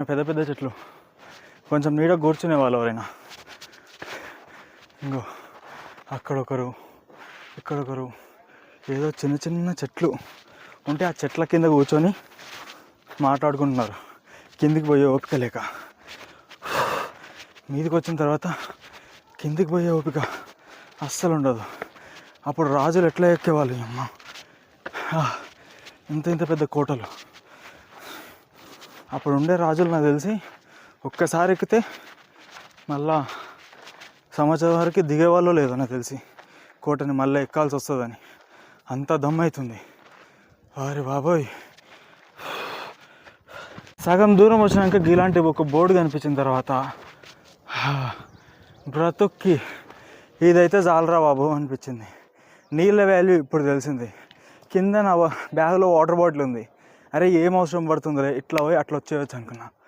పెద్ద పెద్ద చెట్లు కొంచెం నీడ కూర్చునే వాళ్ళు ఎవరైనా. ఇంకో అక్కడొకరు ఇక్కడొకరు, ఏదో చిన్న చిన్న చెట్లు ఉంటే ఆ చెట్ల కింద కూర్చొని మాట్లాడుకుంటున్నారు. కిందికి పోయే ఓపిక లేక. మీదికి వచ్చిన తర్వాత కిందికి పోయే ఓపిక అస్సలు ఉండదు. అప్పుడు రాజులు ఎట్లా ఎక్కేవాళ్ళు అమ్మ, ఇంత ఇంత పెద్ద కోటలు. అప్పుడు ఉండే రాజులు నాకు తెలిసి ఒక్కసారి ఎక్కితే మళ్ళా సంవత్సరం వరకు దిగేవాళ్ళు లేదో నాకు తెలిసి కోటని మళ్ళీ ఎక్కాల్సి వస్తుందని. అంత దమ్ అవుతుంది. వారి బాబోయ్. సగం దూరం వచ్చినాక ఇలాంటి ఒక బోర్డు కనిపించిన తర్వాత బ్రతుక్కి ఇదైతే చాలరా బాబు అనిపించింది. నీళ్ళ వాల్యూ ఇప్పుడు తెలిసింది. కింద నా బ్యాగ్లో వాటర్ బాటిల్ ఉంది. అరే ఏం అవసరం పడుతుందిలే, ఇట్లా పోయి అట్లా వచ్చేయచ్చు అనుకున్నా.